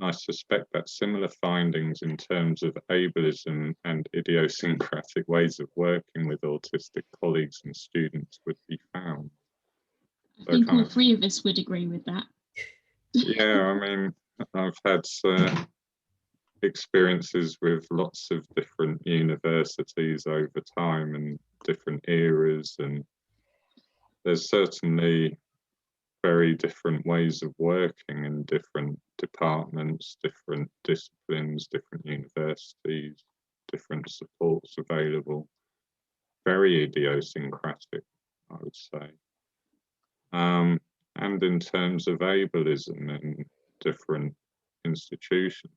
I suspect that similar findings in terms of ableism and idiosyncratic ways of working with autistic colleagues and students would be found. I think all three of us would agree with that. Yeah, I mean, I've had experiences with lots of different universities over time and different eras, and there's certainly very different ways of working in different departments, different disciplines, different universities, different supports available. Very idiosyncratic, I would say. And in terms of ableism in different institutions,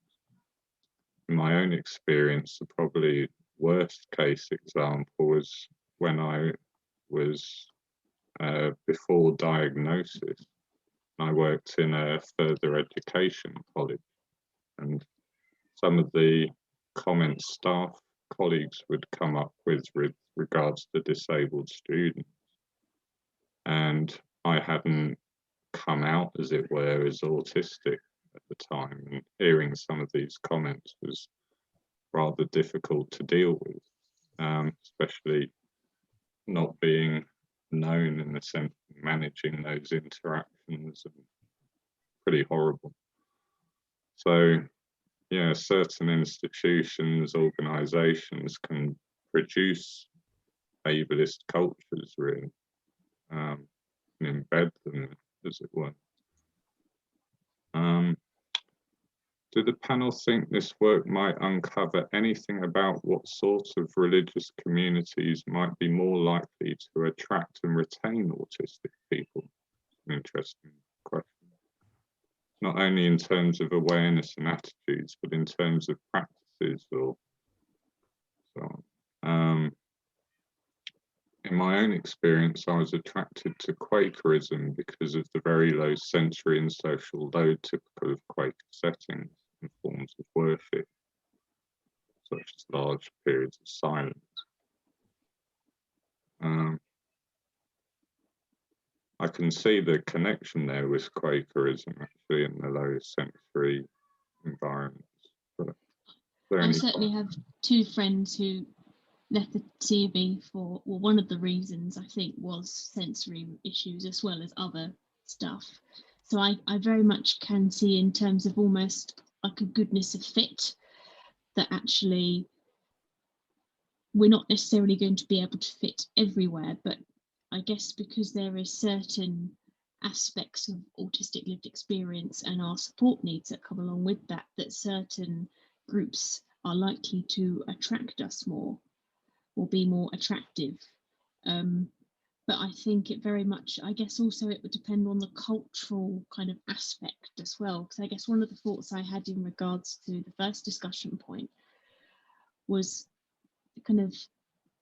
in my own experience, the probably worst case example was when I was before diagnosis. I worked in a further education college, and some of the comments staff colleagues would come up with regards to disabled students, and I hadn't come out, as it were, as autistic at the time, and hearing some of these comments was rather difficult to deal with, especially not being known in the sense of managing those interactions, and pretty horrible. So yeah, certain institutions, organizations can produce ableist cultures, really, and embed them, as it were. Do the panel think this work might uncover anything about what sort of religious communities might be more likely to attract and retain autistic people? An interesting question. Not only in terms of awareness and attitudes, but in terms of practices or so on. In in my own experience, I was attracted to Quakerism because of the very low sensory and social load typical of Quaker settings and forms of worship, such as large periods of silence. I can see the connection there with Quakerism actually in the low sensory environments. But I certainly have two friends who left the CB for, well, one of the reasons I think was sensory issues as well as other stuff. So I very much can see in terms of almost like a goodness of fit that actually we're not necessarily going to be able to fit everywhere, but I guess because there is certain aspects of autistic lived experience and our support needs that come along with that, that certain groups are likely to attract us more or be more attractive. But I think it very much, I guess also it would depend on the cultural kind of aspect as well, because I guess one of the thoughts I had in regards to the first discussion point was kind of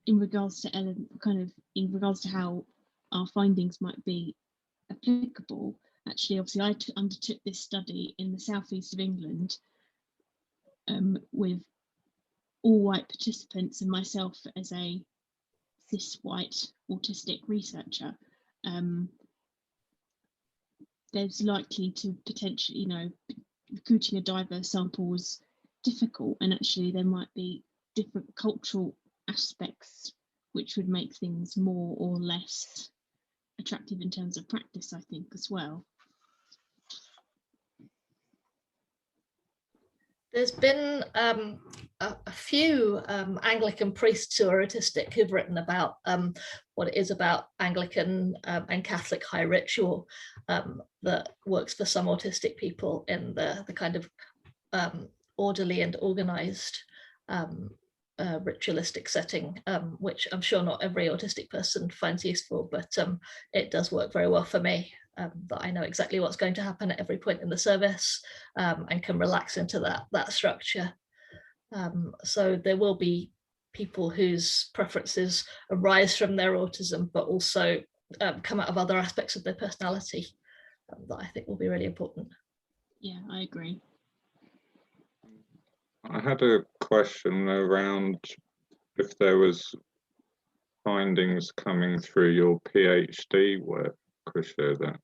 in regards to how our findings might be applicable. Actually, obviously, I undertook this study in the southeast of England with all white participants and myself as a cis white autistic researcher. There's likely to potentially, recruiting a diverse sample was difficult, and actually there might be different cultural aspects which would make things more or less attractive in terms of practice, I think, as well. There's been a few Anglican priests who are autistic who've written about what it is about Anglican and Catholic high ritual that works for some autistic people in the kind of orderly and organized ritualistic setting, which I'm sure not every autistic person finds useful, but it does work very well for me. That I know exactly what's going to happen at every point in the service and can relax into that structure. So there will be people whose preferences arise from their autism, but also come out of other aspects of their personality that I think will be really important. Yeah, I agree. I had a question around if there was findings coming through your PhD work, Krisha, that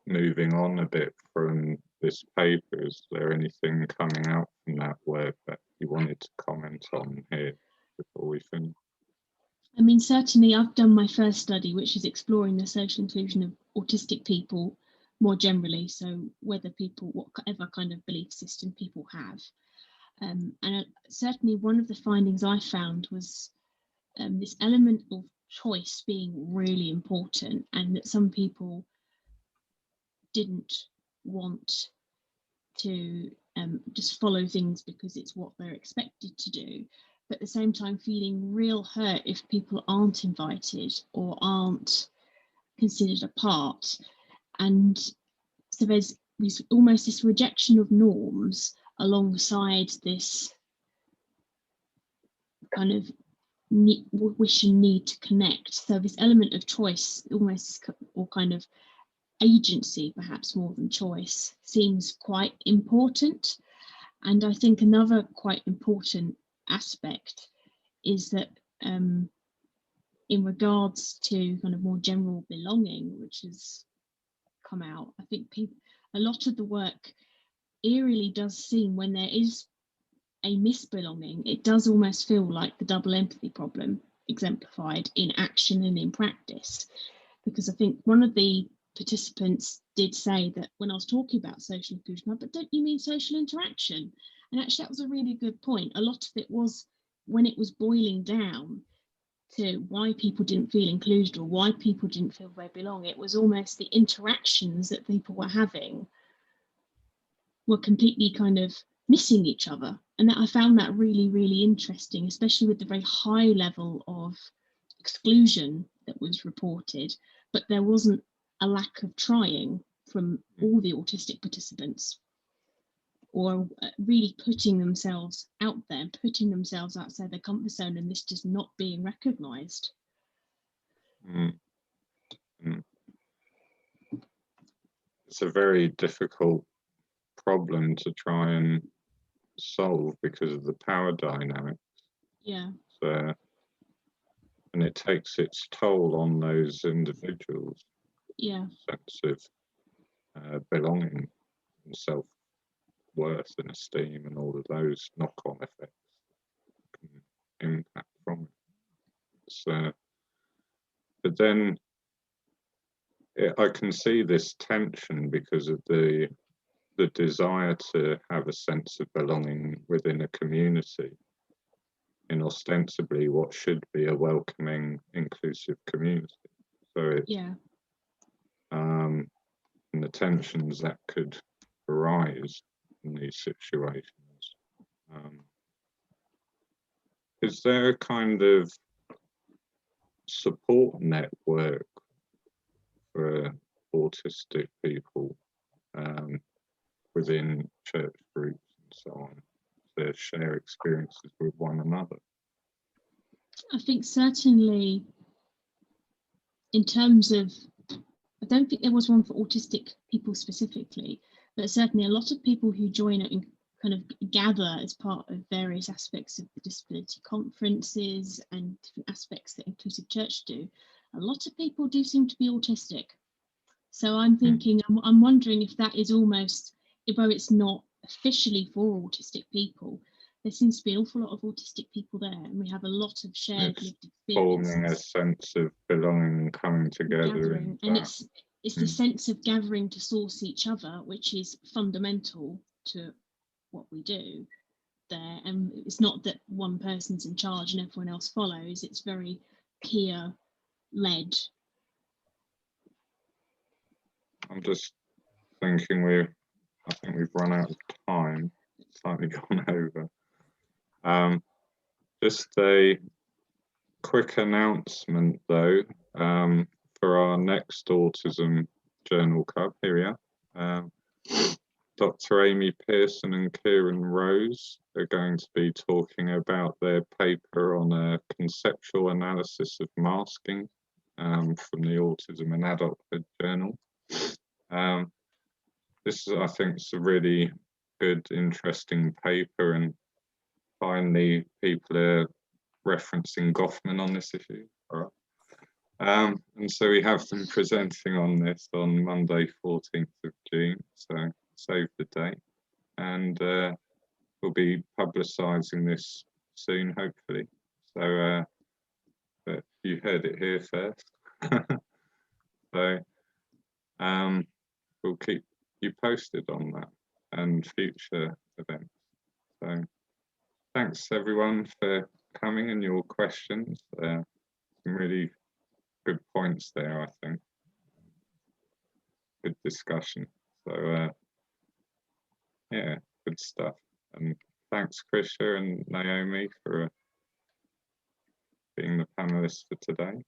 moving on a bit from this paper, is there anything coming out from that work that you wanted to comment on here before we finish? I mean, certainly I've done my first study, which is exploring the social inclusion of autistic people more generally. So whether people, whatever kind of belief system people have. And certainly one of the findings I found was this element of choice being really important, and that some people didn't want to just follow things because it's what they're expected to do, but at the same time feeling real hurt if people aren't invited or aren't considered a part. And so there's almost this rejection of norms alongside this kind of wish and need to connect. So this element of choice, almost, or kind of agency, perhaps more than choice, seems quite important. And I think another quite important aspect is that in regards to kind of more general belonging, which has come out, I think a lot of the work eerily does seem, when there is a misbelonging, it does almost feel like the double empathy problem exemplified in action and in practice. Because I think one of the participants did say that when I was talking about social inclusion, but don't you mean social interaction? And actually that was a really good point. A lot of it was, when it was boiling down to why people didn't feel included or why people didn't feel they belong, it was almost the interactions that people were having were completely kind of missing each other. And that I found that really, really interesting, especially with the very high level of exclusion that was reported, but there wasn't a lack of trying from all the autistic participants or really putting themselves out there, putting themselves outside their comfort zone, and this just not being recognised. It's a very difficult problem to try and solve because of the power dynamics. Yeah. So, and it takes its toll on those individuals. Yeah. Sense of belonging and self-worth and esteem and all of those knock-on effects can impact from it. So, but then I can see this tension because of the desire to have a sense of belonging within a community in ostensibly what should be a welcoming, inclusive community. So it's, and the tensions that could arise in these situations. Is there a kind of support network for autistic people within church groups and so on, to share experiences with one another? I think certainly in terms of, I don't think there was one for autistic people specifically, but certainly a lot of people who join it and kind of gather as part of various aspects of the disability conferences and different aspects that Inclusive Church do, a lot of people do seem to be autistic. So I'm thinking, I'm wondering if that is almost, although it's not officially for autistic people, there seems to be an awful lot of autistic people there, and we have a lot of shared lived experiences. Forming a sense of belonging and coming together. And it's the sense of gathering to source each other, which is fundamental to what we do there. And it's not that one person's in charge and everyone else follows, it's very peer led. I'm just thinking I think we've run out of time, slightly gone over. Just a quick announcement though, for our next Autism Journal Club. Here we are. Dr. Amy Pearson and Kieran Rose are going to be talking about their paper on a conceptual analysis of masking from the Autism and Adulthood Journal. This is, I think, it's a really good, interesting paper, and finally people are referencing Goffman on this issue. All right. And so we have them presenting on this on Monday, 14th of June, so save the date. And we'll be publicising this soon, hopefully. So but you heard it here first. So we'll keep you posted on that and future events. So thanks everyone for coming and your questions. Some really good points there, I think. Good discussion. So yeah, good stuff. And thanks Krisha and Naomi for being the panelists for today.